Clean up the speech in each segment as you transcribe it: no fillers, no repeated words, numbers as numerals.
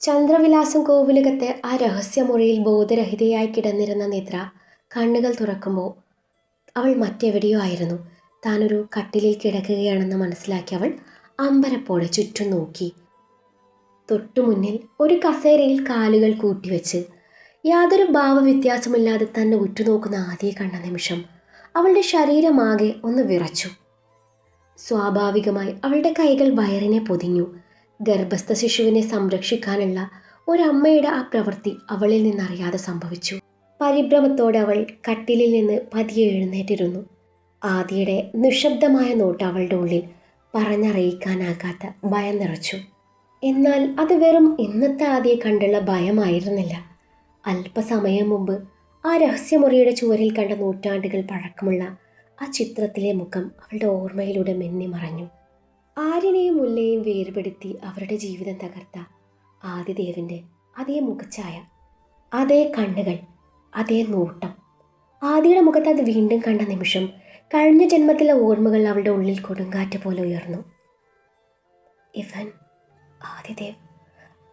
ചന്ദ്രവിലാസം കോവിലകത്തെ ആ രഹസ്യമുറിയിൽ ബോധരഹിതയായി കിടന്നിരുന്ന നിദ്ര കണ്ണുകൾ തുറക്കുമ്പോൾ അവൾ മറ്റെവിടെയോ ആയിരുന്നു. താനൊരു കട്ടിലിൽ കിടക്കുകയാണെന്ന് മനസ്സിലാക്കി അവൾ അമ്പരപ്പോടെ ചുറ്റും നോക്കി. തൊട്ടുമുന്നിൽ ഒരു കസേരയിൽ കാലുകൾ കൂട്ടിവെച്ച് യാതൊരു ഭാവവ്യത്യാസമില്ലാതെ തന്നെ ഉറ്റുനോക്കുന്ന ആദ്യ കണ്ട നിമിഷം അവളുടെ ശരീരമാകെ ഒന്ന് വിറച്ചു. സ്വാഭാവികമായി അവളുടെ കൈകൾ വയറിനെ പൊതിഞ്ഞു. ഗർഭസ്ഥ ശിശുവിനെ സംരക്ഷിക്കാനുള്ള ഒരമ്മയുടെ ആ പ്രവൃത്തി അവളിൽ നിന്നറിയാതെ സംഭവിച്ചു. പരിഭ്രമത്തോടെ അവൾ കട്ടിലിൽ നിന്ന് പതിയെ എഴുന്നേറ്റിരുന്നു. ആദിയുടെ നിശബ്ദമായ നോട്ട് അവളുടെ ഉള്ളിൽ പറഞ്ഞറിയിക്കാനാകാത്ത ഭയം നിറച്ചു. എന്നാൽ അത് വെറും ഇന്നത്തെ ആദിയെ കണ്ടുള്ള ഭയമായിരുന്നില്ല. അല്പസമയം മുമ്പ് ആ രഹസ്യമുറിയുടെ ചുവരിൽ കണ്ട നൂറ്റാണ്ടുകൾ പഴക്കമുള്ള ആ ചിത്രത്തിലെ മുഖം അവളുടെ ഓർമ്മയിലൂടെ മിന്നി മറഞ്ഞു. ആര്യനെയും മുല്ലയെയും വേർപെടുത്തി അവരുടെ ജീവിതം തകർത്ത ആദിദേവന്റെ അതേ മുഖഛായ, അതേ കണ്ണുകൾ, അതേ നോട്ടം. ആദിയുടെ മുഖത്ത് അത് വീണ്ടും കണ്ട നിമിഷം കഴിഞ്ഞ ജന്മത്തിലെ ഓർമ്മകൾ അവളുടെ ഉള്ളിൽ കൊടുങ്കാറ്റ് പോലെ ഉയർന്നു. ഇവൻ ആദിദേവ്.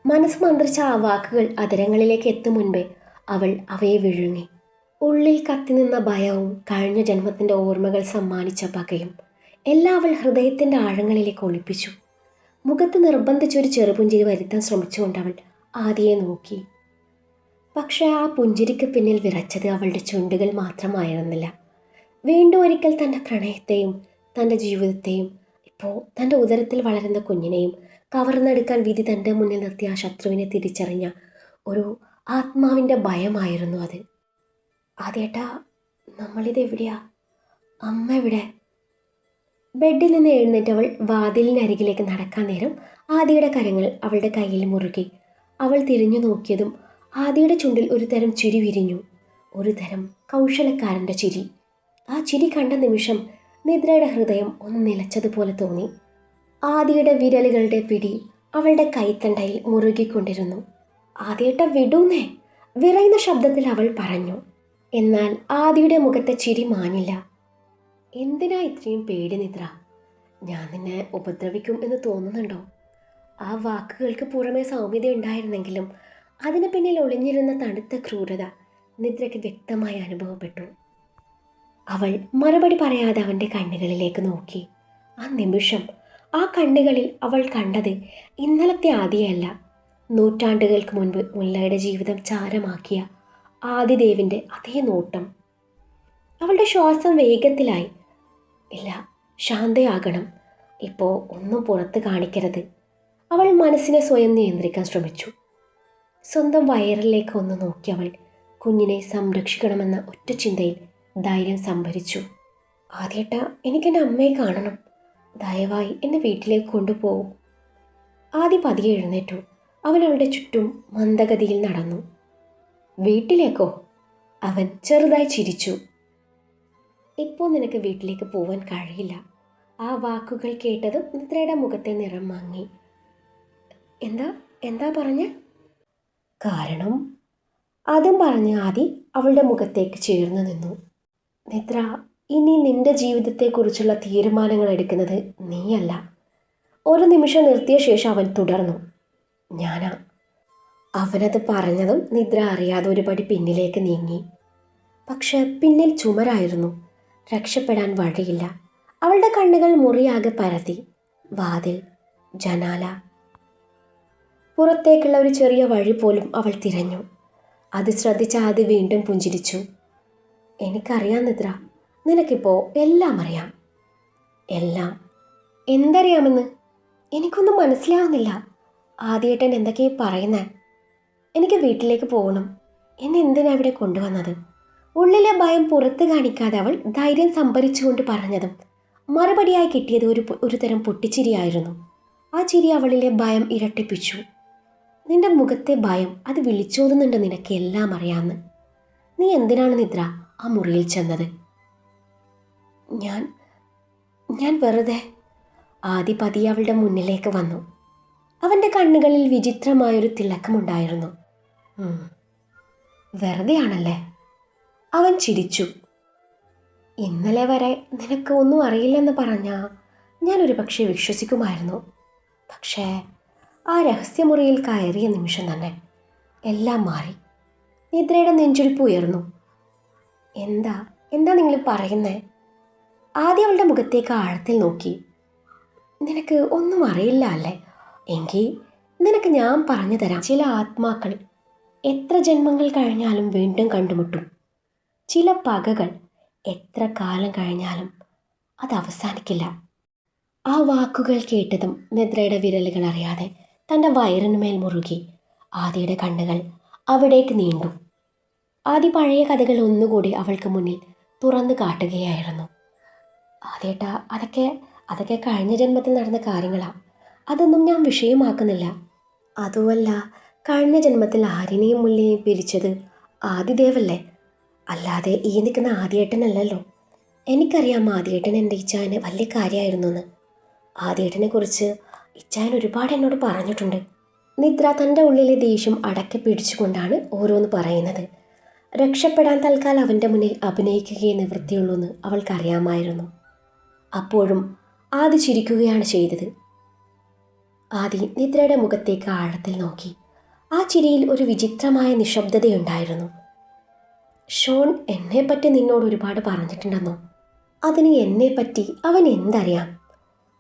മനസ്സ് മന്ത്രിച്ച ആ വാക്കുകൾ അതരങ്ങളിലേക്ക് എത്തും മുൻപേ അവൾ അവയെ വിഴുങ്ങി. ഉള്ളിൽ കത്തിനിന്ന ഭയവും കഴിഞ്ഞ ജന്മത്തിൻ്റെ ഓർമ്മകൾ സമ്മാനിച്ച പകയും എല്ലാം അവൾ ഹൃദയത്തിൻ്റെ ആഴങ്ങളിലേക്ക് ഒളിപ്പിച്ചു. മുഖത്ത് നിർബന്ധിച്ചൊരു ചെറുപുഞ്ചിരി വരുത്താൻ ശ്രമിച്ചുകൊണ്ട് അവൾ ആദിയെ നോക്കി. പക്ഷേ ആ പുഞ്ചിരിക്ക് പിന്നിൽ വിറച്ചത് അവളുടെ ചുണ്ടുകൾ മാത്രമായിരുന്നില്ല. വീണ്ടും ഒരിക്കൽ തൻ്റെ പ്രണയത്തെയും തൻ്റെ ജീവിതത്തെയും ഇപ്പോൾ തൻ്റെ ഉദരത്തിൽ വളരുന്ന കുഞ്ഞിനെയും കവർന്നെടുക്കാൻ വിധി തൻ്റെ മുന്നിൽ നിർത്തിയ ആ ശത്രുവിനെ തിരിച്ചറിഞ്ഞ ഒരു ആത്മാവിൻ്റെ ഭയമായിരുന്നു അത്. ആദ്യേട്ടാ, നമ്മളിതെവിടെയാ? അമ്മ എവിടെ? ബെഡിൽ നിന്ന് എഴുന്നേറ്റവൾ വാതിലിനരികിലേക്ക് നടക്കാൻ നേരം ആദിയുടെ കരങ്ങൾ അവളുടെ കയ്യിൽ മുറുകി. അവൾ തിരിഞ്ഞു നോക്കിയതും ആദിയുടെ ചുണ്ടിൽ ഒരു തരം ചിരി വിരിഞ്ഞു. ഒരു തരം കൗശലക്കാരൻ്റെ ചിരി. ആ ചിരി കണ്ട നിമിഷം നിദ്രയുടെ ഹൃദയം ഒന്ന് നിലച്ചതുപോലെ തോന്നി. ആദിയുടെ വിരലുകളുടെ പിടി അവളുടെ കൈത്തണ്ടയിൽ മുറുകിക്കൊണ്ടിരുന്നു. ആദ്യേട്ട വിടൂന്നേ, വിറയുന്ന ശബ്ദത്തിൽ അവൾ പറഞ്ഞു. എന്നാൽ ആദിയുടെ മുഖത്തെ ചിരി മാഞ്ഞില്ല. എന്തിനാ ഇത്രയും പേടി നിദ്ര? ഞാൻ നിന്നെ ഉപദ്രവിക്കും എന്ന് തോന്നുന്നുണ്ടോ? ആ വാക്കുകൾക്ക് പുറമേ സൗമ്യത ഉണ്ടായിരുന്നെങ്കിലും അതിന് പിന്നിൽ ഒളിഞ്ഞിരുന്ന തണുത്ത ക്രൂരത നിദ്രയ്ക്ക് വ്യക്തമായി അനുഭവപ്പെട്ടു. അവൾ മറുപടി പറയാതെ അവൻ്റെ കണ്ണുകളിലേക്ക് നോക്കി. ആ നിമിഷം ആ കണ്ണുകളിൽ അവൾ കണ്ടത് ഇന്നലത്തെ ആദിയല്ല, നൂറ്റാണ്ടുകൾക്ക് മുൻപ് മുല്ലയുടെ ജീവിതം ചാരമാക്കിയ ആദിദേവിൻ്റെ അതേ നോട്ടം. അവളുടെ ശ്വാസം വേഗത്തിലായി. ഇല്ല, ശാന്തയാകണം. ഇപ്പോൾ ഒന്നും പുറത്ത് കാണിക്കരുത്. അവൾ മനസ്സിനെ സ്വയം നിയന്ത്രിക്കാൻ ശ്രമിച്ചു. സ്വന്തം വയറിലേക്ക് ഒന്ന് നോക്കി അവൾ കുഞ്ഞിനെ സംരക്ഷിക്കണമെന്ന ഒറ്റ ചിന്തയിൽ ധൈര്യം സംഭരിച്ചു. ആദ്യേട്ട, എനിക്കെൻ്റെ അമ്മയെ കാണണം. ദയവായി എന്നെ വീട്ടിലേക്ക് കൊണ്ടുപോകും. ആദ്യ പതിയെ എഴുന്നേറ്റു. അവൻ അവളുടെ ചുറ്റും മന്ദഗതിയിൽ നടന്നു. വീട്ടിലേക്കോ? അവൻ ചെറുതായി ചിരിച്ചു. ഇപ്പോൾ നിനക്ക് വീട്ടിലേക്ക് പോവാൻ കഴിയില്ല. ആ വാക്കുകൾ കേട്ടതും നിദ്രയുടെ മുഖത്തെ നിറം മങ്ങി. എന്താ എന്താ പറഞ്ഞ? കാരണം അതും പറഞ്ഞ് ആദി അവളുടെ മുഖത്തേക്ക് ചേർന്ന് നിന്നു. നിദ്ര, ഇനി നിന്റെ ജീവിതത്തെക്കുറിച്ചുള്ള തീരുമാനങ്ങൾ എടുക്കുന്നത് നീയല്ല. ഒരു നിമിഷം നിർത്തിയ ശേഷം അവൻ തുടർന്നു. ഞാനാ. അവനത് പറഞ്ഞതും നിദ്ര അറിയാതെ ഒരു പടി പിന്നിലേക്ക് നീങ്ങി. പക്ഷെ പിന്നിൽ ചുമരായിരുന്നു. രക്ഷപ്പെടാൻ വഴിയില്ല. അവളുടെ കണ്ണുകൾ മുറിയാകെ പരതി. വാതിൽ, ജനാല, പുറത്തേക്കുള്ള ഒരു ചെറിയ വഴി പോലും അവൾ തിരഞ്ഞു. അത് ശ്രദ്ധിച്ച ആദ്യ വീണ്ടും പുഞ്ചിരിച്ചു. എനിക്കറിയാം നിദ്ര, നിനക്കിപ്പോൾ എല്ലാം അറിയാം. എല്ലാം? എന്തറിയാമെന്ന്? എനിക്കൊന്നും മനസ്സിലാവുന്നില്ല. ആദ്യേട്ടൻ എന്തൊക്കെയാ പറയുന്നേ? എനിക്ക് വീട്ടിലേക്ക് പോകണം. എന്നെ എന്തിനാ ഇവിടെ കൊണ്ടുവന്നത്? ഉള്ളിലെ ഭയം പുറത്ത് കാണിക്കാതെ അവൾ ധൈര്യം സംഭരിച്ചുകൊണ്ട് പറഞ്ഞതും മറുപടിയായി കിട്ടിയത് ഒരു തരം പൊട്ടിച്ചിരിയായിരുന്നു. ആ ചിരി അവളിലെ ഭയം ഇരട്ടിപ്പിച്ചു. നിന്റെ മുഖത്തെ ഭയം അത് വിളിച്ചോതുന്നുണ്ട്. നിനക്ക് എല്ലാം അറിയാമെന്ന്. നീ എന്തിനാണ് നിദ്ര ആ മുറിയിൽ ചെന്നത്? ഞാൻ വെറുതെ. ആദി പതിയെ അവളുടെ മുന്നിലേക്ക് വന്നു. അവൻ്റെ കണ്ണുകളിൽ വിചിത്രമായൊരു തിളക്കമുണ്ടായിരുന്നു. വെറുതെയാണല്ലേ? അവൻ ചിരിച്ചു. ഇന്നലെ വരെ നിനക്ക് ഒന്നും അറിയില്ലെന്ന് പറഞ്ഞാൽ ഞാനൊരു പക്ഷേ വിശ്വസിക്കുമായിരുന്നു. പക്ഷേ ആ രഹസ്യമുറിയിൽ കയറിയ നിമിഷം തന്നെ എല്ലാം മാറി. നിദ്രയുടെ നെഞ്ചിടിപ്പ് ഉയർന്നു. എന്താ എന്താ നിങ്ങൾ പറയുന്നേ? ആദ്യം അവളുടെ മുഖത്തേക്ക് ആഴത്തിൽ നോക്കി. നിനക്ക് ഒന്നും അറിയില്ല അല്ലേ? എങ്കിൽ നിനക്ക് ഞാൻ പറഞ്ഞു തരാം. ചില ആത്മാക്കൾ എത്ര ജന്മങ്ങൾ കഴിഞ്ഞാലും വീണ്ടും കണ്ടുമുട്ടും. ചില പകകൾ എത്ര കാലം കഴിഞ്ഞാലും അത് അവസാനിക്കില്ല. ആ വാക്കുകൾ കേട്ടതും നിദ്രയുടെ വിരലുകൾ അറിയാതെ തൻ്റെ വയറിനുമേൽ മുറുകി. ആദിയുടെ കണ്ണുകൾ അവിടേക്ക് നീണ്ടു. ആദി പഴയ കഥകൾ ഒന്നുകൂടി അവൾക്ക് മുന്നിൽ തുറന്നു കാട്ടുകയായിരുന്നു. ആദ്യേട്ടാ, അതൊക്കെ കഴിഞ്ഞ ജന്മത്തിൽ നടന്ന കാര്യങ്ങളാണ്. അതൊന്നും ഞാൻ വിഷയമാക്കുന്നില്ല. അതുമല്ല, കഴിഞ്ഞ ജന്മത്തിൽ ആര്യനെയും മുല്ലയെയും പിരിച്ചത് ആദിദേവല്ലേ, അല്ലാതെ ഈ നിൽക്കുന്ന ആദ്യേട്ടനല്ലല്ലോ. എനിക്കറിയാം ആദ്യേട്ടൻ എൻ്റെ ഇച്ചായന് വലിയ കാര്യമായിരുന്നു എന്ന്. ആദ്യേട്ടനെ കുറിച്ച് ഇച്ചായൻ ഒരുപാട് എന്നോട് പറഞ്ഞിട്ടുണ്ട്. നിദ്ര തൻ്റെ ഉള്ളിലെ ദേഷ്യം അടക്കി പിടിച്ചുകൊണ്ടാണ് ഓരോന്ന് പറയുന്നത്. രക്ഷപ്പെടാൻ തൽക്കാലം അവൻ്റെ മുന്നിൽ അഭിനയിക്കുകയേ നിവൃത്തിയുള്ളൂ എന്ന് അവൾക്കറിയാമായിരുന്നു. അപ്പോഴും ആദി ചിരിക്കുകയാണ് ചെയ്തത്. ആദി നിദ്രയുടെ മുഖത്തേക്ക് ആഴത്തിൽ നോക്കി. ആ ചിരിയിൽ ഒരു വിചിത്രമായ നിശബ്ദതയുണ്ടായിരുന്നു. ഷോൺ എന്നെപ്പറ്റി നിന്നോട് ഒരുപാട് പറഞ്ഞിട്ടുണ്ടെന്നോ? അതിന് എന്നെപ്പറ്റി അവൻ എന്തറിയാം?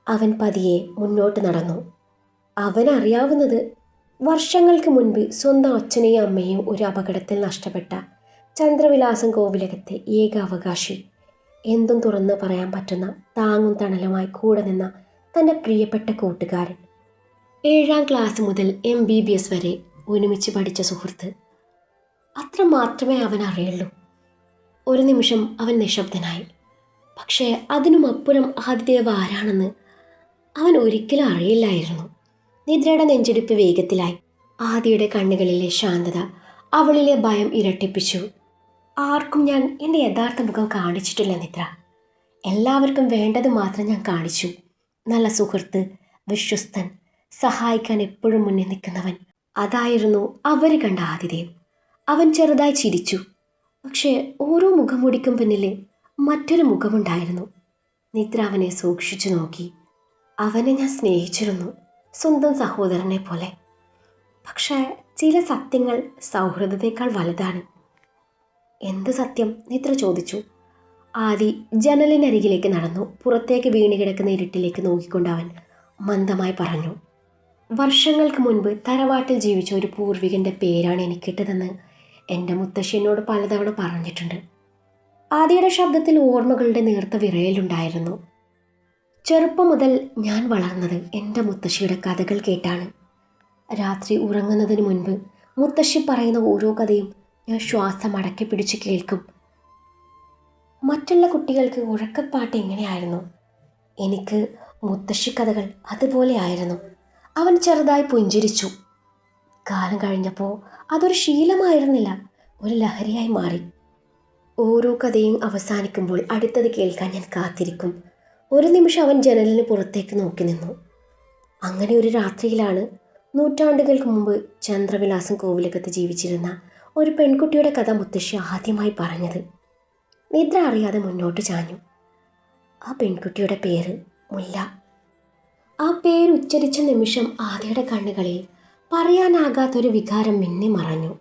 അവൻ പതിയെ മുന്നോട്ട് നടന്നു. അവനറിയാവുന്നത് വർഷങ്ങൾക്ക് മുൻപ് സ്വന്തം അച്ഛനെയും അമ്മയെയും ഒരു അപകടത്തിൽ നഷ്ടപ്പെട്ട ചന്ദ്രവിലാസം കോവിലകത്തെ ഏക അവകാശി, എന്തും തുറന്ന് പറയാൻ പറ്റുന്ന താങ്ങും തണലുമായി കൂടെ നിന്ന തൻ്റെ പ്രിയപ്പെട്ട കൂട്ടുകാരൻ, 7ാം ക്ലാസ് മുതൽ MBBS വരെ ഒരുമിച്ച് പഠിച്ച സുഹൃത്ത്. അത്ര മാത്രമേ അവൻ അറിയുള്ളൂ. ഒരു നിമിഷം അവൻ നിശബ്ദനായി. പക്ഷേ അതിനുമപ്പുറം ആദിദേവ് ആരാണെന്ന് അവൻ ഒരിക്കലും അറിയില്ലായിരുന്നു. നിദ്രയുടെ നെഞ്ചിടിപ്പ് വേഗത്തിലായി. ആദിയുടെ കണ്ണുകളിലെ ശാന്തത അവളിലെ ഭയം ഇരട്ടിപ്പിച്ചു. ആർക്കും ഞാൻ എൻ്റെ യഥാർത്ഥ മുഖം കാണിച്ചിട്ടില്ല നിദ്ര. എല്ലാവർക്കും വേണ്ടത് മാത്രം ഞാൻ കാണിച്ചു. നല്ല സുഹൃത്ത്, വിശ്വസ്തൻ, സഹായിക്കാൻ എപ്പോഴും മുന്നിൽ നിൽക്കുന്നവൻ. അതായിരുന്നു അവർ കണ്ട ആദിദേവ്. അവൻ ചെറുതായി ചിരിച്ചു. പക്ഷേ ഓരോ മുഖംമൂടിക്കും പിന്നിൽ മറ്റൊരു മുഖമുണ്ടായിരുന്നു. നിദ്ര അവനെ സൂക്ഷിച്ചു നോക്കി. അവനെ ഞാൻ സ്നേഹിച്ചിരുന്നു, സ്വന്തം സഹോദരനെ പോലെ. പക്ഷേ ചില സത്യങ്ങൾ സൗഹൃദത്തേക്കാൾ വലുതാണ്. എന്ത് സത്യം? നിദ്ര ചോദിച്ചു. ആദി ജനലിനരികിലേക്ക് നടന്നു. പുറത്തേക്ക് വീണ് കിടക്കുന്ന ഇരുട്ടിലേക്ക് നോക്കിക്കൊണ്ട് അവൻ മന്ദമായി പറഞ്ഞു, വർഷങ്ങൾക്ക് മുൻപ് തറവാട്ടിൽ ജീവിച്ച ഒരു പൂർവികൻ്റെ പേരാണ് എനിക്കിട്ടതെന്ന് എൻ്റെ മുത്തശ്ശി എന്നോട് പലതവണ പറഞ്ഞിട്ടുണ്ട്. ആദിയുടെ ശബ്ദത്തിൽ ഓർമ്മകളുടെ നേർത്ത വിറയലുണ്ടായിരുന്നു. ചെറുപ്പം മുതൽ ഞാൻ വളർന്നത് എൻ്റെ മുത്തശ്ശിയുടെ കഥകൾ കേട്ടാണ്. രാത്രി ഉറങ്ങുന്നതിന് മുൻപ് മുത്തശ്ശി പറയുന്ന ഓരോ കഥയും ഞാൻ ശ്വാസം അടക്കി പിടിച്ച് കേൾക്കും. മറ്റുള്ള കുട്ടികൾക്ക് ഉറക്കപ്പാട്ട് എങ്ങനെയായിരുന്നു, എനിക്ക് മുത്തശ്ശി കഥകൾ അതുപോലെ ആയിരുന്നു. അവൻ ചെറുതായി പുഞ്ചിരിച്ചു. കാലം കഴിഞ്ഞപ്പോൾ അതൊരു ശീലമായിരുന്നില്ല, ഒരു ലഹരിയായി മാറി. ഓരോ കഥയും അവസാനിക്കുമ്പോൾ അടുത്തത് കേൾക്കാൻ ഞാൻ കാത്തിരിക്കും. ഒരു നിമിഷം അവൻ ജനലിന് പുറത്തേക്ക് നോക്കി നിന്നു. അങ്ങനെ ഒരു രാത്രിയിലാണ് നൂറ്റാണ്ടുകൾക്ക് മുമ്പ് ചന്ദ്രവിലാസം കോവിലകത്ത് ജീവിച്ചിരുന്ന ഒരു പെൺകുട്ടിയുടെ കഥ മുത്തശ്ശി ആദ്യമായി പറഞ്ഞത്. നിദ്ര അറിയാതെ മുന്നോട്ട് ചാഞ്ഞു. ആ പെൺകുട്ടിയുടെ പേര് മുല്ല. ആ പേര് ഉച്ചരിച്ച നിമിഷം ആദിയുടെ കണ്ണുകളിൽ പറയാനാകാത്തൊരു വികാരം മിന്നി മറഞ്ഞു.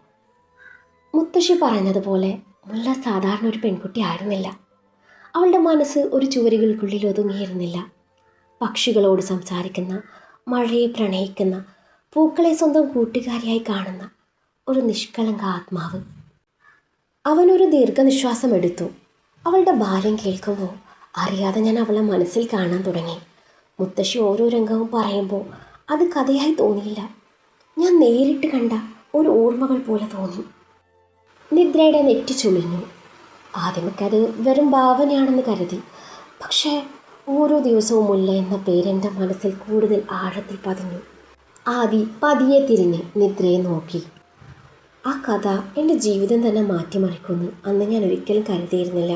മുത്തശ്ശി പറഞ്ഞതുപോലെ മുല്ല സാധാരണ ഒരു പെൺകുട്ടി ആയിരുന്നില്ല. അവളുടെ മനസ്സ് ഒരു ചുവരുകൾക്കുള്ളിൽ ഒതുങ്ങിയിരുന്നില്ല. പക്ഷികളോട് സംസാരിക്കുന്ന, മഴയെ പ്രണയിക്കുന്ന, പൂക്കളെ സ്വന്തം കൂട്ടുകാരിയായി കാണുന്ന ഒരു നിഷ്കളങ്ക ആത്മാവ്. അവനൊരു ദീർഘനിശ്വാസം എടുത്തു. അവളുടെ ബാല്യം കേൾക്കുമ്പോൾ അറിയാതെ ഞാൻ അവളെ മനസ്സിൽ കാണാൻ തുടങ്ങി. മുത്തശ്ശി ഓരോ രംഗവും പറയുമ്പോൾ അത് കഥയായി തോന്നിയില്ല, ഞാൻ നേരിട്ട് കണ്ട ഒരു ഓർമ്മകൾ പോലെ തോന്നി. നിദ്രയുടെ നെറ്റി ചുളിഞ്ഞു. ആദ്യമൊക്കെ അത് വെറും ഭാവനയാണെന്ന് കരുതി. പക്ഷേ ഓരോ ദിവസവും മുല്ല എന്ന പേരെൻ്റെ മനസ്സിൽ കൂടുതൽ ആഴത്തിൽ പതിഞ്ഞു. ആദി പതിയെ തിരിഞ്ഞ് നിദ്രയെ നോക്കി. ആ കഥ എൻ്റെ ജീവിതം തന്നെ മാറ്റിമറിക്കുമെന്ന് അന്ന് ഞാൻ ഒരിക്കലും കരുതിയിരുന്നില്ല.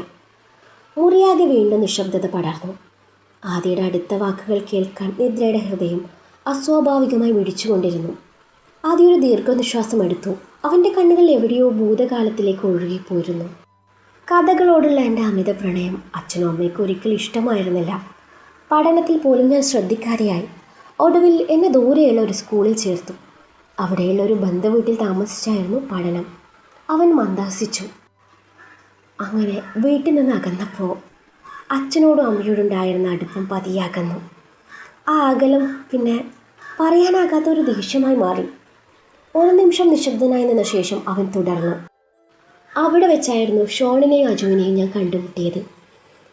മുറിയാകെ വീണ്ടും നിശബ്ദത പടർന്നു. ആദിയുടെ അടുത്ത വാക്കുകൾ കേൾക്കാൻ നിദ്രയുടെ ഹൃദയം അസ്വാഭാവികമായി മിടിച്ചുകൊണ്ടിരുന്നു. ആദി ഒരു ദീർഘനിശ്വാസം എടുത്തു. അവൻ്റെ കണ്ണുകൾ എവിടെയോ ഭൂതകാലത്തിലേക്ക് ഒഴുകിപ്പോയിരുന്നു. കഥകളോടുള്ള എൻ്റെ അമിത പ്രണയം അച്ഛനും അമ്മയ്ക്കും ഒരിക്കലും ഇഷ്ടമായിരുന്നില്ല. പഠനത്തിൽ പോലും ഞാൻ ശ്രദ്ധിക്കാതെയായി. ഒടുവിൽ എന്നെ ദൂരെയുള്ള ഒരു സ്കൂളിൽ ചേർത്തു. അവിടെയുള്ള ഒരു ബന്ധുവീട്ടിൽ താമസിച്ചായിരുന്നു പഠനം. അവൻ മന്ദഹസിച്ചു. അങ്ങനെ വീട്ടിൽ നിന്ന് അകന്നപ്പോൾ അച്ഛനോടും അമ്മയോടുണ്ടായിരുന്ന അടുപ്പം പതിയെ അകന്നു. ആ അകലം പിന്നെ പറയാനാകാത്ത ഒരു ദേഷ്യമായി മാറി. ഒരു നിമിഷം നിശബ്ദനായി നിന്ന ശേഷം അവൻ തുടർന്നു. അവിടെ വെച്ചായിരുന്നു ഷോണിനെയും അജുവിനെയും ഞാൻ കണ്ടുമുട്ടിയത്.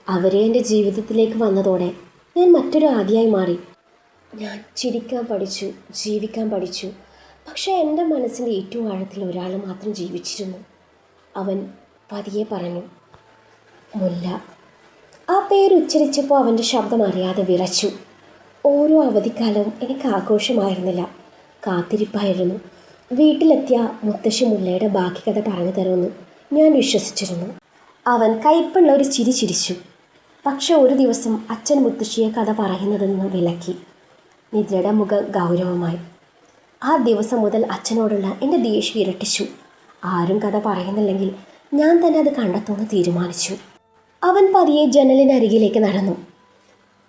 അവരെ എൻ്റെ ജീവിതത്തിലേക്ക് വന്നതോടെ ഞാൻ മറ്റൊരു ആദിയായി മാറി. ഞാൻ ചിരിക്കാൻ പഠിച്ചു, ജീവിക്കാൻ പഠിച്ചു. പക്ഷേ എൻ്റെ മനസ്സിൻ്റെ ഏറ്റവും ആഴത്തിൽ ഒരാൾ മാത്രം ജീവിച്ചിരുന്നു. അവൻ പതിയെ പറഞ്ഞു, മുല്ല. ആ പേര് ഉച്ചരിച്ചപ്പോൾ അവൻ്റെ ശബ്ദം അറിയാതെ വിറച്ചു. ഓരോ അവധിക്കാലവും എനിക്ക് ആഘോഷമായിരുന്നില്ല, കാത്തിരിപ്പായിരുന്നു. വീട്ടിലെത്തിയ മുത്തശ്ശി മുല്ലയുടെ ബാക്കി കഥ പറഞ്ഞു തരുമെന്ന് ഞാൻ വിശ്വസിച്ചിരുന്നു. അവൻ കയ്പുള്ള ഒരു ചിരി ചിരിച്ചു. പക്ഷെ ഒരു ദിവസം അച്ഛൻ മുത്തശ്ശിയെ കഥ പറയുന്നതിൽ നിന്ന് വിലക്കി. നിദ്രയുടെ മുഖം ഗൗരവമായി. ആ ദിവസം മുതൽ അച്ഛനോടുള്ള എൻ്റെ ദേഷ്യം ഇരട്ടിച്ചു. ആരും കഥ പറയുന്നില്ലെങ്കിൽ ഞാൻ തന്നെ അത് കണ്ടെത്തുമെന്ന് തീരുമാനിച്ചു. അവൻ പതിയെ ജനലിനരികിലേക്ക് നടന്നു.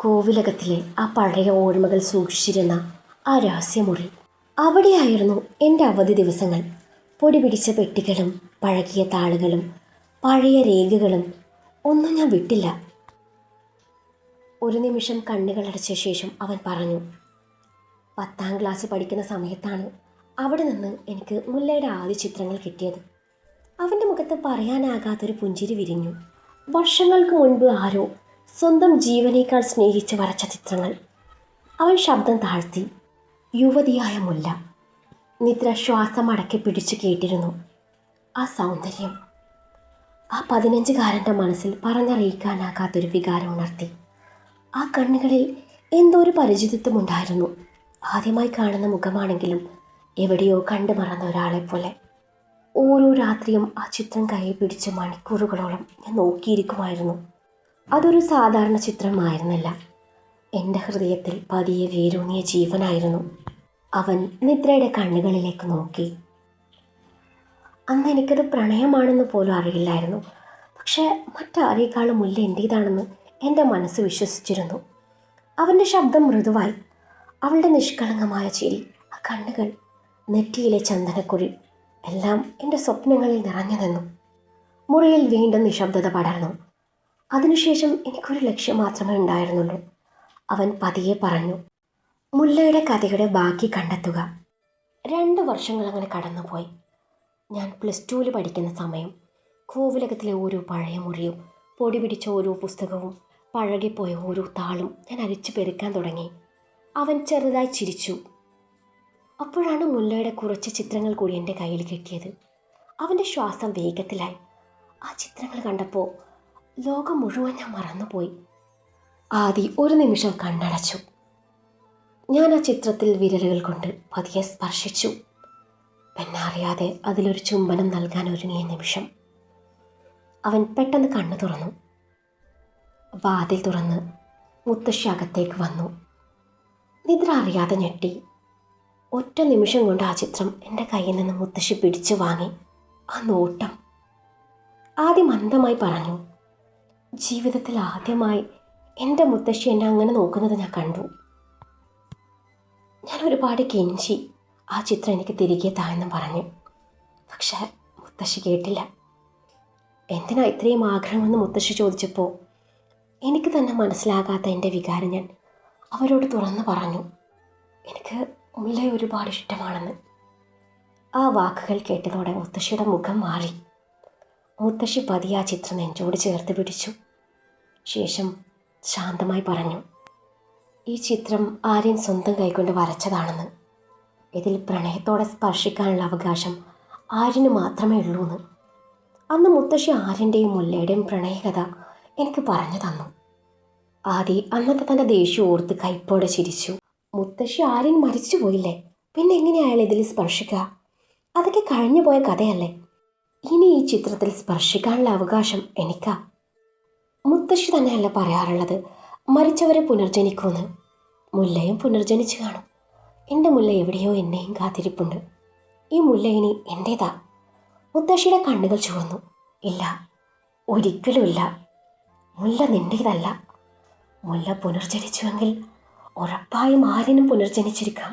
കോവിലകത്തിലെ ആ പഴയ ഓർമ്മകൾ സൂക്ഷിച്ചിരുന്ന ആ രഹസ്യമുറി. അവിടെയായിരുന്നു എൻ്റെ അവധി ദിവസങ്ങൾ. പൊടി പിടിച്ച പെട്ടികളും പഴകിയ താളുകളും പഴയ രേഖകളും ഒന്നും ഞാൻ വിട്ടില്ല. ഒരു നിമിഷം കണ്ണുകളടച്ച ശേഷം അവൻ പറഞ്ഞു, 10ാം ക്ലാസ് പഠിക്കുന്ന സമയത്താണ് അവിടെ നിന്ന് എനിക്ക് മുല്ലയുടെ ആദ്യ ചിത്രങ്ങൾ കിട്ടിയത്. അവൻ്റെ മുഖത്ത് പറയാനാകാത്തൊരു പുഞ്ചിരി വിരിഞ്ഞു. വർഷങ്ങൾക്ക് മുൻപ് ആരോ സ്വന്തം ജീവനേക്കാൾ സ്നേഹിച്ച് വരച്ച ചിത്രങ്ങൾ. അവൻ ശബ്ദം താഴ്ത്തി. യുവതിയായ മുല്ല. നിദ്ര ശ്വാസം അടക്കി പിടിച്ചു കേട്ടിരുന്നു. ആ സൗന്ദര്യം ആ 15കാരൻ്റെ മനസ്സിൽ പറഞ്ഞറിയിക്കാനാകാത്തൊരു വികാരം ഉണർത്തി. ആ കണ്ണുകളിൽ എന്തോ ഒരു പരിചിതത്വമുണ്ടായിരുന്നു. ആദ്യമായി കാണുന്ന മുഖമാണെങ്കിലും എവിടെയോ കണ്ടു മറന്ന ഒരാളെപ്പോലെ. ഓരോ രാത്രിയും ആ ചിത്രം കയ്യിൽ പിടിച്ച് മണിക്കൂറുകളോളം ഞാൻ നോക്കിയിരിക്കുമായിരുന്നു. അതൊരു സാധാരണ ചിത്രമായിരുന്നില്ല. എൻ്റെ ഹൃദയത്തിൽ പതിയെ വേരൂന്നിയ ജീവനായിരുന്നു. അവൻ നിദ്രയുടെ കണ്ണുകളിലേക്ക് നോക്കി. അന്ന് എനിക്കത് പ്രണയമാണെന്ന് പോലും അറിയില്ലായിരുന്നു. പക്ഷേ മറ്റാരേക്കാളും മുല്ല എൻ്റേതാണെന്ന് എൻ്റെ മനസ്സ് വിശ്വസിച്ചിരുന്നു. അവൻ്റെ ശബ്ദം മൃദുവായി. അവളുടെ നിഷ്കളങ്കമായ ചിരി, ആ കണ്ണുകൾ, നെറ്റിയിലെ ചന്ദനക്കുറി എല്ലാം എൻ്റെ സ്വപ്നങ്ങളിൽ നിറഞ്ഞു നിന്നു. മുറിയിൽ വീണ്ടും നിശബ്ദത പടർന്നു. അതിനുശേഷം എനിക്കൊരു ലക്ഷ്യം മാത്രമേ ഉണ്ടായിരുന്നുള്ളൂ. അവൻ പതിയെ പറഞ്ഞു, മുല്ലയുടെ കഥയുടെ ബാക്കി കണ്ടെത്തുക. 2 വർഷങ്ങൾ അങ്ങനെ കടന്നുപോയി. ഞാൻ +2 പഠിക്കുന്ന സമയം. കോവിലകത്തിലെ ഓരോ പഴയ മുറിയും പൊടി പിടിച്ച ഓരോ പുസ്തകവും പഴകിപ്പോയ ഓരോ താളും ഞാൻ അരിച്ചു പെരുക്കാൻ തുടങ്ങി. അവൻ ചെറുതായി ചിരിച്ചു. അപ്പോഴാണ് മുല്ലയുടെ കുറച്ച് ചിത്രങ്ങൾ കൂടി എൻ്റെ കയ്യിൽ കിട്ടിയത്. അവൻ്റെ ശ്വാസം വേഗത്തിലായി. ആ ചിത്രങ്ങൾ കണ്ടപ്പോൾ ലോകം മുഴുവൻ ഞാൻ മറന്നുപോയി. ആദി ഒരു നിമിഷം കണ്ണടച്ചു. ഞാൻ ആ ചിത്രത്തിൽ വിരലുകൾ കൊണ്ട് പതിയെ സ്പർശിച്ചു. എന്നെ അറിയാതെ അതിലൊരു ചുംബനം നൽകാൻ ഒരുങ്ങിയ നിമിഷം അവൻ പെട്ടെന്ന് കണ്ണു തുറന്നു. വാതിൽ തുറന്ന് മുത്തശ്ശി അകത്തേക്ക് വന്നു. നിദ്ര അറിയാതെ ഞെട്ടി. ഒറ്റ നിമിഷം കൊണ്ട് ആ ചിത്രം എൻ്റെ കയ്യിൽ നിന്ന് മുത്തശ്ശി പിടിച്ചു വാങ്ങി. ആ നോട്ടം. ആദ്യം മന്ദമായി പറഞ്ഞു, ജീവിതത്തിൽ ആദ്യമായി എൻ്റെ മുത്തശ്ശി എന്നെ അങ്ങനെ നോക്കുന്നത് ഞാൻ കണ്ടു. ഞാൻ ഒരുപാട് കെഞ്ചി ആ ചിത്രം എനിക്ക് തിരികെ താഴ്ന്നു പറഞ്ഞു. പക്ഷേ മുത്തശ്ശി കേട്ടില്ല. എന്തിനാ ഇത്രയും ആഗ്രഹമെന്ന് മുത്തശ്ശി ചോദിച്ചപ്പോൾ എനിക്ക് തന്നെ മനസ്സിലാകാത്ത എൻ്റെ വികാരം ഞാൻ അവരോട് തുറന്നു പറഞ്ഞു. എനിക്ക് മുല്ലയെ ഒരുപാട് ഇഷ്ടമാണെന്ന്. ആ വാക്കുകൾ കേട്ടതോടെ മുത്തശ്ശിയുടെ മുഖം മാറി. മുത്തശ്ശി പതിയെ ആ ചിത്രം നെഞ്ചോട് ചേർത്ത് പിടിച്ചു. ശേഷം ശാന്തമായി പറഞ്ഞു, ഈ ചിത്രം ആര്യൻ സ്വന്തം കൈകൊണ്ട് വരച്ചതാണെന്ന്. ഇതിൽ പ്രണയത്തോടെ സ്പർശിക്കാനുള്ള അവകാശം ആര്യന് മാത്രമേ ഉള്ളൂന്ന്. അന്ന് മുത്തശ്ശി ആര്യൻ്റെയും മുല്ലയുടെയും പ്രണയകഥ എനിക്ക് പറഞ്ഞു തന്നു. ആദി അന്നത്തെ തൻ്റെ ദേഷ്യം ഓർത്ത് കൈപ്പോടെ ചിരിച്ചു. മുത്തശ്ശി ആര്യൻ മരിച്ചു പോയില്ലേ, പിന്നെ എങ്ങനെയാ അയാൾ ഇതിൽ സ്പർശിക്കുക? അതൊക്കെ കഴിഞ്ഞു പോയ കഥയല്ലേ. ഇനി ഈ ചിത്രത്തിൽ സ്പർശിക്കാനുള്ള അവകാശം എനിക്കാ. മുത്തശ്ശി തന്നെയല്ല പറയാറുള്ളത്, മരിച്ചവരെ പുനർജനിക്കുമെന്ന്. മുല്ലയും പുനർജനിച്ചു കാണും. എൻ്റെ മുല്ല എവിടെയോ എന്നെയും കാത്തിരിപ്പുണ്ട്. ഈ മുല്ല ഇനി എൻ്റേതാ. മുത്തശ്ശിയുടെ കണ്ണുകൾ ചുവന്നു. ഇല്ല, ഒരിക്കലുമില്ല. മുല്ല നിൻ്റേതല്ല. മുല്ല പുനർജനിച്ചുവെങ്കിൽ ഉറപ്പായും ആര്യനും പുനർജനിച്ചിരിക്കാം.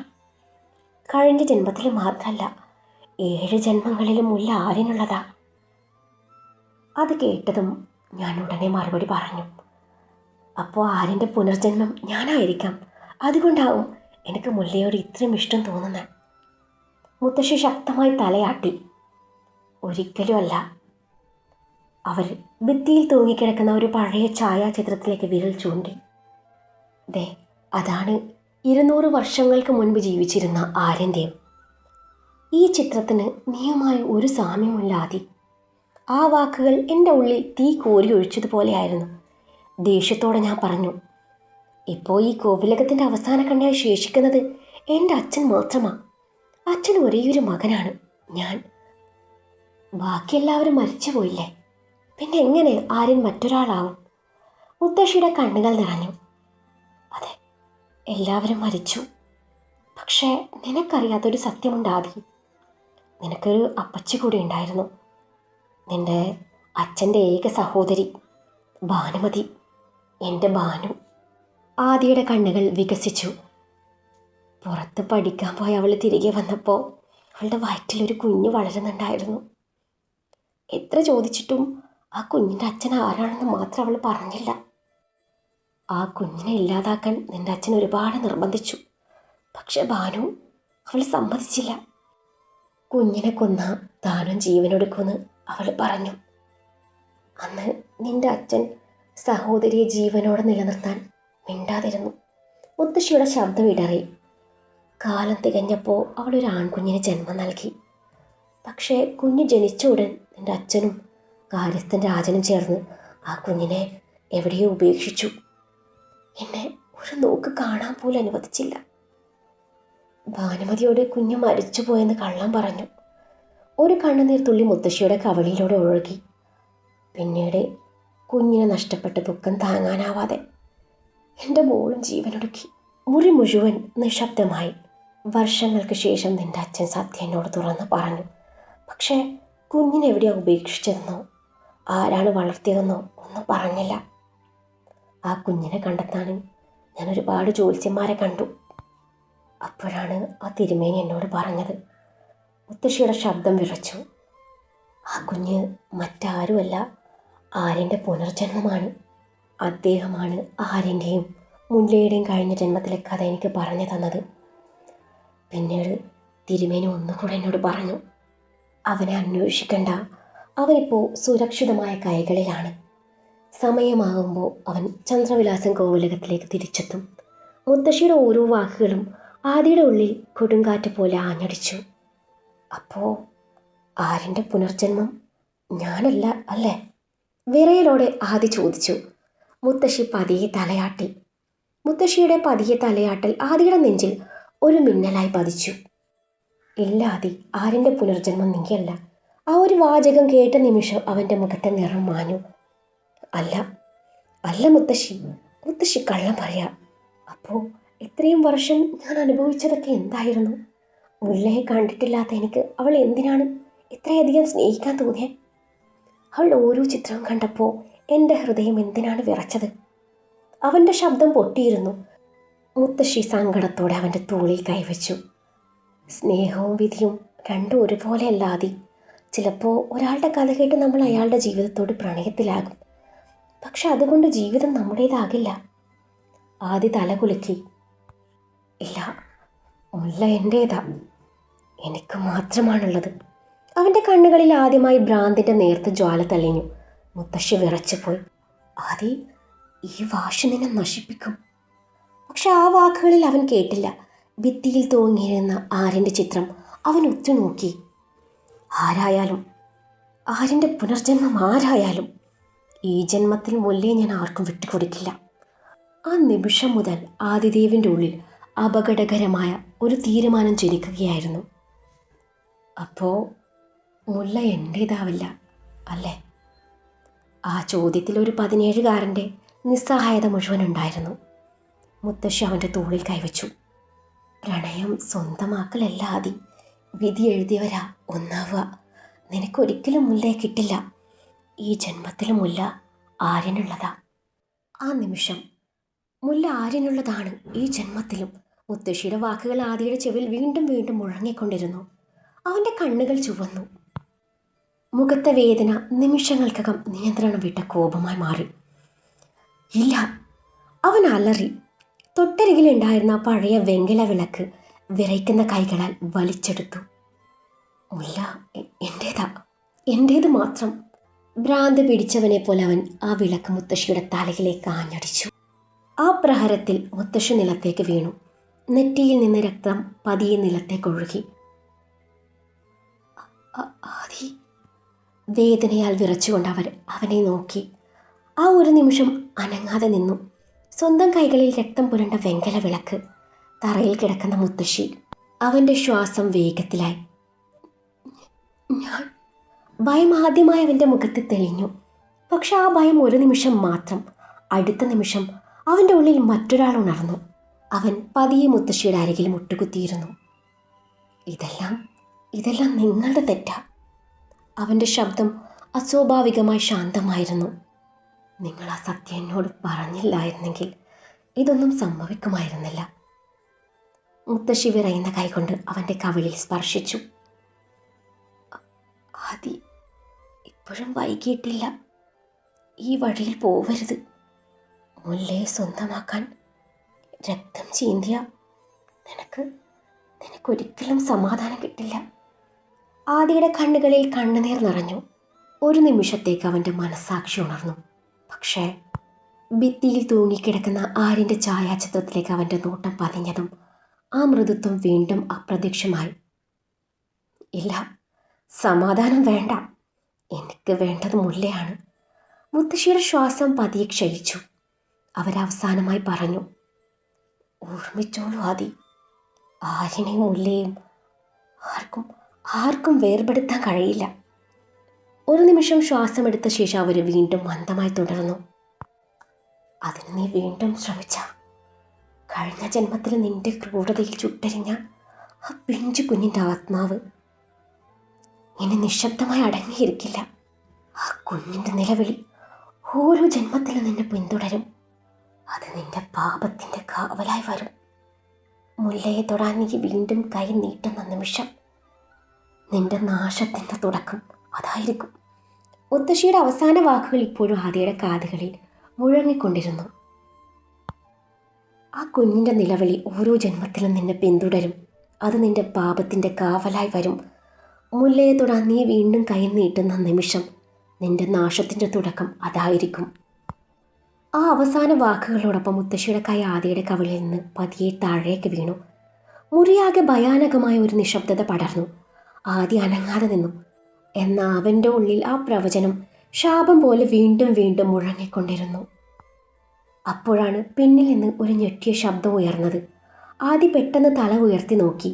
കഴിഞ്ഞ ജന്മത്തിൽ മാത്രമല്ല, 7 ജന്മങ്ങളിലും മുല്ല ആര്യനുള്ളതാ. അത് കേട്ടതും ഞാൻ ഉടനെ മറുപടി പറഞ്ഞു. അപ്പോൾ ആര്യൻ്റെ പുനർജന്മം ഞാനായിരിക്കാം. അതുകൊണ്ടാവും എനിക്ക് മുല്ലയോട് ഇത്രയും ഇഷ്ടം തോന്നുന്നത്. മുത്തശ്ശി ശക്തമായി തലയാട്ടി. ഒരിക്കലുമല്ല. അവർ ഭിത്തിയിൽ തൂങ്ങിക്കിടക്കുന്ന ഒരു പഴയ ഛായാചിത്രത്തിലേക്ക് വിരൽ ചൂണ്ടി. ദേ, അതാണ് 200 വർഷങ്ങൾക്ക് മുൻപ് ജീവിച്ചിരുന്ന ആര്യൻ്റെയും. ഈ ചിത്രത്തിന് നീയുമായി ഒരു സാമ്യമില്ല ആദി. ആ വാക്കുകൾ എൻ്റെ ഉള്ളിൽ തീ കോരി ഒഴിച്ചതുപോലെയായിരുന്നു. ദേഷ്യത്തോടെ ഞാൻ പറഞ്ഞു, ഇപ്പോൾ ഈ കോവിലകത്തിൻ്റെ അവസാന കണ്ണിയായി ശേഷിക്കുന്നത് എൻ്റെ അച്ഛൻ മാത്രമാണ്. അച്ഛൻ ഒരേയൊരു മകനാണ് ഞാൻ. ബാക്കിയെല്ലാവരും മരിച്ചു പോയില്ലേ, പിന്നെ എങ്ങനെ ആര്യൻ മറ്റൊരാളാവും? മുത്തശ്ശിയുടെ കണ്ണുകൾ നിറഞ്ഞു. അതെ, എല്ലാവരും മരിച്ചു. പക്ഷേ നിനക്കറിയാത്തൊരു സത്യമുണ്ടാതി. നിനക്കൊരു അപ്പച്ചി കൂടി ഉണ്ടായിരുന്നു. നിന്റെ അച്ഛൻ്റെ ഏക സഹോദരി ഭാനുമതി, എൻ്റെ ഭാനു. ആദിയുടെ കണ്ണുകൾ വികസിച്ചു. പുറത്ത് പഠിക്കാൻ പോയി അവൾ തിരികെ വന്നപ്പോൾ അവളുടെ വയറ്റിലൊരു കുഞ്ഞ് വളരുന്നുണ്ടായിരുന്നു. എത്ര ചോദിച്ചിട്ടും ആ കുഞ്ഞിൻ്റെ അച്ഛൻ ആരാണെന്ന് മാത്രം അവൾ പറഞ്ഞില്ല. ആ കുഞ്ഞിനെ ഇല്ലാതാക്കാൻ നിൻ്റെ അച്ഛൻ ഒരുപാട് നിർബന്ധിച്ചു. പക്ഷെ ഭാനു അവൾ സമ്മതിച്ചില്ല. കുഞ്ഞിനെ കൊന്ന താനും ജീവനൊടുക്കുമെന്ന് അവൾ പറഞ്ഞു. അന്ന് നിന്റെ അച്ഛൻ സഹോദരിയെ ജീവനോടെ നിലനിർത്താൻ മിണ്ടാതിരുന്നു. മുത്തശ്ശിയുടെ ശബ്ദം ഇടറി. കാലം തികഞ്ഞപ്പോൾ അവളൊരു ആൺകുഞ്ഞിന് ജന്മം നൽകി. പക്ഷേ കുഞ്ഞ് ജനിച്ച ഉടൻ നിന്റെ അച്ഛനും കാര്യസ്ഥൻ രാജനും ചേർന്ന് ആ കുഞ്ഞിനെ എവിടെയോ ഉപേക്ഷിച്ചു. എന്നെ ഒരു നോക്ക് കാണാൻ പോലും അനുവദിച്ചില്ല. ഭാനുമതിയോട് കുഞ്ഞ് മരിച്ചുപോയെന്ന് കള്ളം പറഞ്ഞു. ഒരു കണ്ണുനീർ തുള്ളി മുത്തശ്ശിയുടെ കവളിലൂടെ ഒഴുകി. പിന്നീട് കുഞ്ഞിനെ നഷ്ടപ്പെട്ട ദുഃഖം താങ്ങാനാവാതെ എൻ്റെ മോളും ജീവനൊടുക്കി. മുറി മുഴുവൻ നിശബ്ദമായി. വർഷങ്ങൾക്ക് ശേഷം നിന്റെ അച്ഛൻ സത്യം എന്നോട് തുറന്ന് പറഞ്ഞു. പക്ഷേ കുഞ്ഞിനെവിടെയാ ഉപേക്ഷിച്ചതെന്നോ ആരാണ് വളർത്തിയതെന്നോ ഒന്നും പറഞ്ഞില്ല. ആ കുഞ്ഞിനെ കണ്ടെത്താനും ഞാൻ ഒരുപാട് ജ്യോത്സ്യന്മാരെ കണ്ടു. അപ്പോഴാണ് ആ തിരുമേനി എന്നോട് പറഞ്ഞത്. മുത്തശ്ശിയുടെ ശബ്ദം വിറച്ചു. ആ കുഞ്ഞ് മറ്റാരുമല്ല, ആര്യൻ്റെ പുനർജന്മമാണ്. അദ്ദേഹമാണ് ആര്യൻ്റെയും മുല്ലയുടെയും കഴിഞ്ഞ ജന്മത്തിലെ കഥ എനിക്ക് പറഞ്ഞു തന്നത്. പിന്നീട് തിരുമേനി ഒന്നുകൂടെ എന്നോട് പറഞ്ഞു, അവനെ അന്വേഷിക്കണ്ട, അവനിപ്പോൾ സുരക്ഷിതമായ കൈകളിലാണ്. സമയമാകുമ്പോൾ അവൻ ചന്ദ്രവിലാസം കോവിലകത്തിലേക്ക് തിരിച്ചെത്തും. മുത്തശ്ശിയുടെ ഓരോ വാക്കുകളും ആദിയുടെ ഉള്ളിൽ കൊടുങ്കാറ്റ് പോലെ ആഞ്ഞടിച്ചു. അപ്പോൾ ആര്യൻ്റെ പുനർജന്മം ഞാനല്ല അല്ലേ? വിറയലോടെ ആദി ചോദിച്ചു. മുത്തശ്ശി പതിയെ തലയാട്ടി. മുത്തശ്ശിയുടെ പതിയെ തലയാട്ടൽ ആദിയുടെ നെഞ്ചിൽ ഒരു മിന്നലായി പതിച്ചു. ഇല്ല ആദി, ആര്യൻ്റെ പുനർജന്മം നീയല്ല. ആ ഒരു വാചകം കേട്ട നിമിഷം അവൻ്റെ മുഖത്തെ നിറം മാഞ്ഞു. അല്ല അല്ല മുത്തശ്ശി, മുത്തശ്ശി കള്ളം പറയാ. അപ്പോൾ ഇത്രയും വർഷം ഞാൻ അനുഭവിച്ചതൊക്കെ എന്തായിരുന്നു? മുല്ലയെ കണ്ടിട്ടില്ലാത്ത എനിക്ക് അവൾ എന്തിനാണ് ഇത്രയധികം സ്നേഹിക്കാൻ തോന്നിയത്? അവൾ ഓരോ ചിത്രവും കണ്ടപ്പോൾ എൻ്റെ ഹൃദയം എന്തിനാണ് വിറച്ചത്? അവൻ്റെ ശബ്ദം പൊട്ടിയിരുന്നു. മുത്തശ്ശി സങ്കടത്തോടെ അവൻ്റെ തോളിൽ കൈവച്ചു. സ്നേഹവും വിധിയും രണ്ടും ഒരുപോലെ അല്ലാതെ. ചിലപ്പോൾ ഒരാളുടെ കഥ കേട്ട് നമ്മൾ അയാളുടെ ജീവിതത്തോട് പ്രണയത്തിലാകും. പക്ഷെ അതുകൊണ്ട് ജീവിതം നമ്മുടേതാകില്ല. ആദി തല കുലുക്കി. ഇല്ല, മുല്ല എൻ്റേതാ, എനിക്ക് മാത്രമാണുള്ളത്. അവൻ്റെ കണ്ണുകളിൽ ആദ്യമായി ഭ്രാന്തിൻ്റെ നേർത്ത ജ്വാല തെളിഞ്ഞു. മുത്തശ്ശി വിറച്ചുപോയി. ആദി, ഈ വാശി നിന്നെ നശിപ്പിക്കും. പക്ഷെ ആ വാക്കുകളിൽ അവൻ കേട്ടില്ല. ഭിത്തിയിൽ തൂങ്ങിയിരുന്ന ആര്യൻ്റെ ചിത്രം അവൻ ഉറ്റുനോക്കി. ആരായാലും, ആര്യൻ്റെ പുനർജന്മം ആരായാലും, ഈ ജന്മത്തിൽ മുല്ലയെ ഞാൻ ആർക്കും വിട്ടുകൊടുക്കില്ല. ആ നിമിഷം മുതൽ ആദിദേവിൻ്റെ ഉള്ളിൽ അപകടകരമായ ഒരു തീരുമാനം ജനിക്കുകയായിരുന്നു. അപ്പോൾ മുല്ല എൻ്റേതാവില്ല അല്ലേ? ആ ചോദ്യത്തിൽ ഒരു 17കാരൻ്റെ നിസ്സഹായത മുഴുവൻ ഉണ്ടായിരുന്നു. മുത്തശ്ശി അവൻ്റെ തോളിൽ കൈവച്ചു. പ്രണയം സ്വന്തമാക്കലല്ല ആദി, വിധി എഴുതിയവരാ ഒന്നാവുക. നിനക്കൊരിക്കലും മുല്ലയെ കിട്ടില്ല. ഈ ജന്മത്തിലും മുല്ല ആര്യനുള്ളതാ. ആ നിമിഷം മുല്ല ആര്യനുള്ളതാണ് ഈ ജന്മത്തിലും. മുത്തശ്ശിയുടെ വാക്കുകൾ ആദിയുടെ ചെവിൽ വീണ്ടും വീണ്ടും മുഴങ്ങിക്കൊണ്ടിരുന്നു. അവൻ്റെ കണ്ണുകൾ ചുവന്നു. മുഖത്തെ വേദന നിമിഷങ്ങൾക്കകം നിയന്ത്രണം വിട്ട കോപമായി മാറി. ഇല്ല, അവൻ അലറി. തൊട്ടരികിലുണ്ടായിരുന്ന പഴയ വെങ്കല വിളക്ക് വിറയ്ക്കുന്ന കൈകളാൽ വലിച്ചെടുത്തു. മുല്ല എൻ്റേത് മാത്രം. ഭ്രാന്ത് പിടിച്ചവനെ പോലെ അവൻ ആ വിളക്ക് മുത്തശ്ശിയുടെ തലയിലേക്ക് ആഞ്ഞടിച്ചു. ആ പ്രഹരത്തിൽ മുത്തശ്ശി നിലത്തേക്ക് വീണു. നെറ്റിയിൽ നിന്ന് രക്തം പതിയെ നിലത്തേക്ക് ഒഴുകി. ആദി, വേദനയാൽ വിറച്ചുകൊണ്ട് അവനെ നോക്കി. ആ ഒരു നിമിഷം അനങ്ങാതെ നിന്നു. സ്വന്തം കൈകളിൽ രക്തം പുരണ്ട വെങ്കല വിളക്ക്, തറയിൽ കിടക്കുന്ന മുത്തശ്ശി. അവൻ്റെ ശ്വാസം വേഗത്തിലായി. ഞാൻ ഭയം ആദ്യമായി അവൻ്റെ മുഖത്ത് തെളിഞ്ഞു. പക്ഷെ ആ ഭയം ഒരു നിമിഷം മാത്രം. അടുത്ത നിമിഷം അവൻ്റെ ഉള്ളിൽ മറ്റൊരാൾ ഉണർന്നു. അവൻ പതിയെ മുത്തശ്ശിയുടെ അരികിൽ മുട്ടുകുത്തിയിരുന്നു. ഇതെല്ലാം നിങ്ങളുടെ തെറ്റാ. അവൻ്റെ ശബ്ദം അസ്വാഭാവികമായി ശാന്തമായിരുന്നു. നിങ്ങൾ ആ സത്യം എന്നോട് പറഞ്ഞില്ലായിരുന്നെങ്കിൽ ഇതൊന്നും സംഭവിക്കുമായിരുന്നില്ല. മുത്തശ്ശി വിറയുന്ന കൈകൊണ്ട് അവൻ്റെ കവിളിൽ സ്പർശിച്ചു. ആദി, ഇപ്പോഴും വൈകിയിട്ടില്ല. ഈ വഴിയിൽ പോവരുത്. മുല്ലയെ സ്വന്തമാക്കാൻ രക്തം ചീന്തിയ നിനക്കൊരിക്കലും സമാധാനം കിട്ടില്ല. ആദിയുടെ കണ്ണുകളിൽ കണ്ണുനീർ നിറഞ്ഞു. ഒരു നിമിഷത്തേക്ക് അവൻ്റെ മനസ്സാക്ഷി ഉണർന്നു. പക്ഷേ ഭിത്തിയിൽ തൂങ്ങിക്കിടക്കുന്ന ആര്യൻ്റെ ഛായാചിത്രത്തിലേക്ക് അവൻ്റെ നോട്ടം പതിഞ്ഞതും ആ മൃദുത്വം വീണ്ടും അപ്രത്യക്ഷമായി. ഇല്ല, സമാധാനം വേണ്ട. എനിക്ക് വേണ്ടത് മുല്ലയാണ്. മുത്തശ്ശിയുടെ ശ്വാസം പതിയെ ക്ഷയിച്ചു. അവരവസാനമായി പറഞ്ഞു, ഓർമ്മിച്ചോളൂ ആദി, ആര്യനെയും മുല്ലയും ആർക്കും വേർപെടുത്താൻ കഴിയില്ല. ഒരു നിമിഷം ശ്വാസമെടുത്ത ശേഷം അവർ വീണ്ടും മന്ദമായി തുടർന്നു. അതിന് നീ വീണ്ടും ശ്രമിച്ച കഴിഞ്ഞ ജന്മത്തിൽ നിന്റെ ക്രൂരതയിൽ ചുട്ടരിഞ്ഞ ആ പിഞ്ചു കുഞ്ഞിൻ്റെ ആത്മാവ് ഇനി നിശബ്ദമായി അടങ്ങിയിരിക്കില്ല. ആ കുഞ്ഞിൻ്റെ നിലവിളി ഓരോ ജന്മത്തിലും നിന്നെ പിന്തുടരും. അത് നിന്റെ പാപത്തിൻ്റെ കാവലായി വരും. മുല്ലയെ തൊടാൻ നീ വീണ്ടും കൈ നീട്ടുന്ന നിമിഷം നിന്റെ നാശത്തിൻ്റെ തുടക്കം അതായിരിക്കും. മുത്തശ്ശിയുടെ അവസാന വാക്കുകൾ ഇപ്പോഴും ആദിയുടെ കാതുകളിൽ മുഴങ്ങിക്കൊണ്ടിരുന്നു. ആ കുഞ്ഞിൻ്റെ നിലവിളി ഓരോ ജന്മത്തിലും നിന്നെ പിന്തുടരും. അത് നിന്റെ പാപത്തിൻ്റെ കാവലായി വരും. മുല്ലയെ തൊടാൻ നീ വീണ്ടും കൈ നീട്ടുന്ന നിമിഷം നിന്റെ നാശത്തിൻ്റെ തുടക്കം അതായിരിക്കും. ആ അവസാന വാക്കുകളോടൊപ്പം മുത്തശ്ശിയുടെ കൈ ആദിയുടെ കവിളിൽ നിന്ന് പതിയെ താഴേക്ക് വീണു. മുറിയാകെ ഭയാനകമായ ഒരു നിശബ്ദത പടർന്നു. ആദി അനങ്ങാതെ നിന്നു. എന്നാൽ അവൻ്റെ ഉള്ളിൽ ആ പ്രവചനം ശാപം പോലെ വീണ്ടും വീണ്ടും മുഴങ്ങിക്കൊണ്ടിരുന്നു. അപ്പോഴാണ് പിന്നിൽ നിന്ന് ഒരു ഞെട്ടിയ ശബ്ദം ഉയർന്നത്. ആദി പെട്ടെന്ന് തല ഉയർത്തി നോക്കി.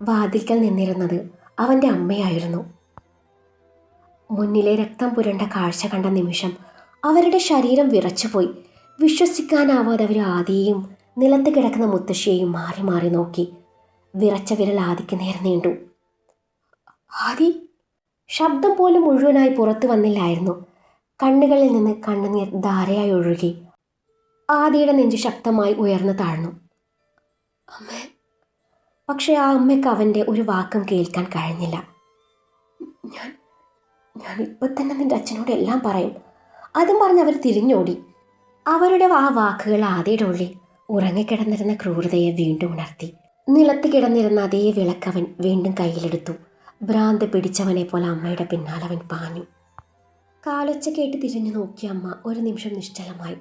വാതിൽക്കൽ നിന്നിരുന്നത് അവൻ്റെ അമ്മയായിരുന്നു. മുന്നിലെ രക്തം പുരണ്ട കാഴ്ച കണ്ട നിമിഷം അവരുടെ ശരീരം വിറച്ചുപോയി. വിശ്വസിക്കാനാവാതെ അവർ ആദിയെയും നിലത്ത് കിടക്കുന്ന മുത്തശ്ശിയെയും മാറി മാറി നോക്കി. വിറച്ച വിരൽ ആദിക്ക് നേരെ നീണ്ടു. ആദി! ശബ്ദം പോലും മുഴുവനായി പുറത്തു വന്നില്ലായിരുന്നു. കണ്ണുകളിൽ നിന്ന് കണ്ണുനീർ ധാരയായി ഒഴുകി. ആദിയുടെ നെഞ്ചു ശക്തമായി ഉയർന്നു താഴ്ന്നു. അമ്മേ! പക്ഷെ ആ അമ്മയ്ക്ക് അവൻ്റെ ഒരു വാക്കും കേൾക്കാൻ കഴിഞ്ഞില്ല. ഞാൻ ഇപ്പം തന്നെ നിൻ്റെ അച്ഛനോട് എല്ലാം പറയും. അതും പറഞ്ഞ് അവർ തിരിഞ്ഞോടി. അവരുടെ ആ വാക്കുകൾ ആദിയുടെ ഉള്ളിൽ ഉറങ്ങിക്കിടന്നിരുന്ന ക്രൂരതയെ വീണ്ടും ഉണർത്തി. നിലത്ത് കിടന്നിരുന്ന അതേ വിളക്കവൻ വീണ്ടും കയ്യിലെടുത്തു. ഭ്രാന്ത് പിടിച്ചവനെ പോലെ അമ്മയുടെ പിന്നാലെ അവൻ പാഞ്ഞു. കാലൊച്ച കേട്ട് തിരിഞ്ഞു നോക്കിയ അമ്മ ഒരു നിമിഷം നിശ്ചലമായി.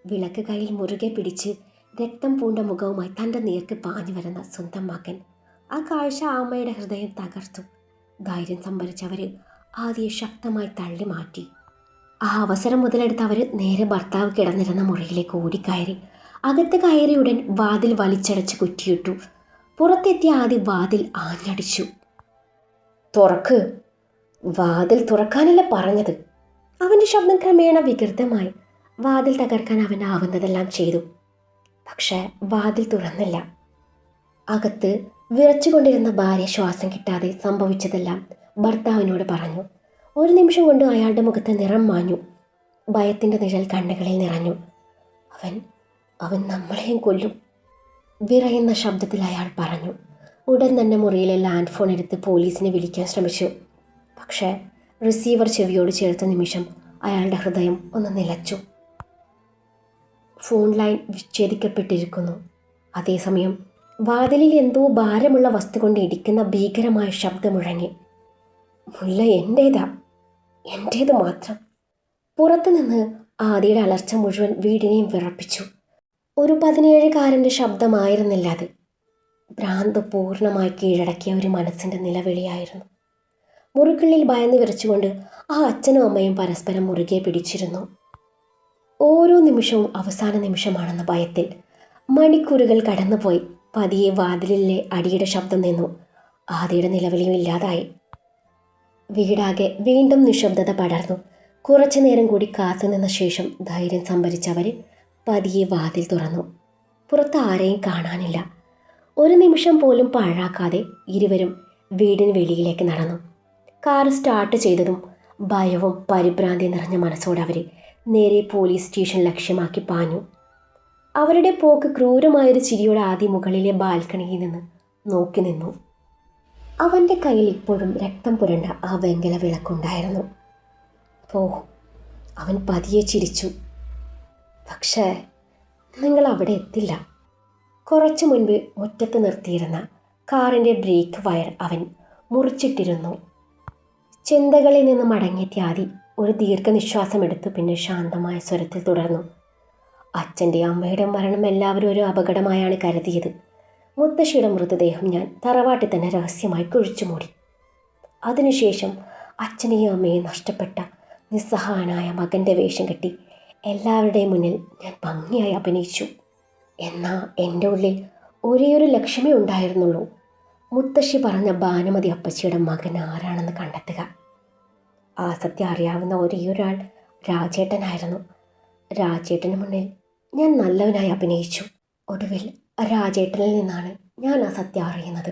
വിളക്ക് കയ്യിൽ മുറുകെ പിടിച്ച് രക്തം പൂണ്ട മുഖവുമായി തൻ്റെ നേർക്ക് പാഞ്ഞു വരുന്ന സ്വന്തം മകൻ. ആ കാഴ്ച അമ്മയുടെ ഹൃദയം തകർത്തു. ധൈര്യം സംഭരിച്ചവർ ആദിയെ ശക്തമായി തള്ളി മാറ്റി. ആ അവസരം മുതലെടുത്ത് അവർ നേരെ ഭർത്താവ് കിടന്നിരുന്ന മുറിയിലേക്ക് ഓടിക്കയറി. അകത്ത് കയറിയുടൻ വാതിൽ വലിച്ചടച്ച് കുറ്റിയിട്ടു. പുറത്തെത്തിയ ആദി വാതിൽ ആഞ്ഞടിച്ചു. തുറക്ക്! വാതിൽ തുറക്കാനല്ല പറഞ്ഞത്. അവൻ്റെ ശബ്ദം ക്രമേണ വികൃതമായി. വാതിൽ തകർക്കാൻ അവനാവുന്നതെല്ലാം ചെയ്തു. പക്ഷേ വാതിൽ തുറന്നില്ല. അകത്ത് വിറച്ചുകൊണ്ടിരുന്ന ഭാര്യ ശ്വാസം കിട്ടാതെ സംഭവിച്ചതെല്ലാം ഭർത്താവിനോട് പറഞ്ഞു. ഒരു നിമിഷം കൊണ്ട് അയാളുടെ മുഖത്ത് നിറം മാഞ്ഞു. ഭയത്തിൻ്റെ നിഴൽ കണ്ണുകളിൽ നിറഞ്ഞു. അവൻ നമ്മളെയും കൊല്ലും, വിറയുന്ന ശബ്ദത്തിൽ അയാൾ പറഞ്ഞു. ഉടൻ തന്നെ മുറിയിലെ ലാൻഡ് ഫോൺ എടുത്ത് പോലീസിനെ വിളിക്കാൻ ശ്രമിച്ചു. പക്ഷേ റിസീവർ ചെവിയോട് ചേർത്ത നിമിഷം അയാളുടെ ഹൃദയം ഒന്ന് നിലച്ചു. ഫോൺ ലൈൻ വിച്ഛേദിക്കപ്പെട്ടിരിക്കുന്നു. അതേസമയം വാതിലിൽ എന്തോ ഭാരമുള്ള വസ്തു കൊണ്ട് ഇടിക്കുന്ന ഭീകരമായ ശബ്ദമുഴങ്ങി. മുല്ല എൻ്റേതാ, എൻ്റേത് മാത്രം. പുറത്തുനിന്ന് ആദിയുടെ അലർച്ച മുഴുവൻ വീടിനെയും വിറപ്പിച്ചു. ഒരു 17-കാരൻ്റെ ശബ്ദമായിരുന്നില്ല അത്. ഭ്രാന്ത് പൂർണ്ണമായി കീഴടക്കിയ ഒരു മനസ്സിൻ്റെ നിലവിളിയായിരുന്നു. മുറിക്കുള്ളിൽ ഭയന്ന് വിറച്ചുകൊണ്ട് ആ അച്ഛനും അമ്മയും പരസ്പരം മുറുകെ പിടിച്ചിരുന്നു. ഓരോ നിമിഷവും അവസാന നിമിഷമാണെന്ന ഭയത്തിൽ മണിക്കൂറുകൾ കടന്നുപോയി. പതിയെ വാതിലിലെ അടിയുടെ ശബ്ദം നിന്നു. ആദിയുടെ നിലവിളിയും ഇല്ലാതായി. വീടാകെ വീണ്ടും നിശബ്ദത പടർന്നു. കുറച്ചു നേരം കൂടി കാത്തുനിന്ന ശേഷം ധൈര്യം സംഭരിച്ചവർ പതിയെ വാതിൽ തുറന്നു. പുറത്ത് ആരെയും കാണാനില്ല. ഒരു നിമിഷം പോലും പാഴാക്കാതെ ഇരുവരും വീടിന് വെളിയിലേക്ക് നടന്നു. കാർ സ്റ്റാർട്ട് ചെയ്തതും ഭയവും പരിഭ്രാന്തി നിറഞ്ഞ മനസ്സോടെ അവർ നേരെ പോലീസ് സ്റ്റേഷൻ ലക്ഷ്യമാക്കി പാഞ്ഞു. അവരുടെ പോക്ക് ക്രൂരമായൊരു ചിരിയോടെ ആദ്യം മുകളിലെ ബാൽക്കണിയിൽ നിന്ന് നോക്കി നിന്നു. അവൻ്റെ കയ്യിൽ ഇപ്പോഴും രക്തം പുരണ്ട ആ വെങ്കല വിളക്കുണ്ടായിരുന്നു. അവൻ പതിയെ ചിരിച്ചു. പക്ഷേ നിങ്ങൾ അവിടെ എത്തില്ല. കുറച്ചു മുൻപ് മുറ്റത്ത് നിർത്തിയിരുന്ന കാറിൻ്റെ ബ്രേക്ക് വയർ അവൻ മുറിച്ചിട്ടിരുന്നു. ചിന്തകളിൽ നിന്ന് മടങ്ങിയെത്തിയ ആദി ഒരു ദീർഘനിശ്വാസം എടുത്തു. പിന്നെ ശാന്തമായ സ്വരത്തിൽ തുടർന്നു. അച്ഛൻ്റെ അമ്മയുടെ മരണം എല്ലാവരും ഒരു അപകടമായാണ് കരുതിയത്. മുത്തശ്ശിയുടെ മൃതദേഹം ഞാൻ തറവാട്ടിൽ തന്നെ രഹസ്യമായി കുഴിച്ചു മൂടി. അതിനുശേഷം അച്ഛനെയും അമ്മയെയും നഷ്ടപ്പെട്ട നിസ്സഹായനായ മകൻ്റെ വേഷം കെട്ടി എല്ലാവരുടെയും മുന്നിൽ ഞാൻ ഭംഗിയായി അഭിനയിച്ചു. എന്നാൽ എൻ്റെ ഉള്ളിൽ ഒരേയൊരു ലക്ഷ്യമേ ഉണ്ടായിരുന്നുള്ളൂ. മുത്തശ്ശി പറഞ്ഞ ഭാനുമതി അപ്പച്ചിയുടെ മകൻ ആരാണെന്ന് കണ്ടെത്തുക. ആ സത്യം അറിയാവുന്ന ഒരേയൊരാൾ രാജേട്ടനായിരുന്നു. രാജേട്ടന് മുന്നിൽ ഞാൻ നല്ലവനായി അഭിനയിച്ചു. ഒടുവിൽ രാജേട്ടനിൽ നിന്നാണ് ഞാൻ ആ സത്യം അറിയുന്നത്.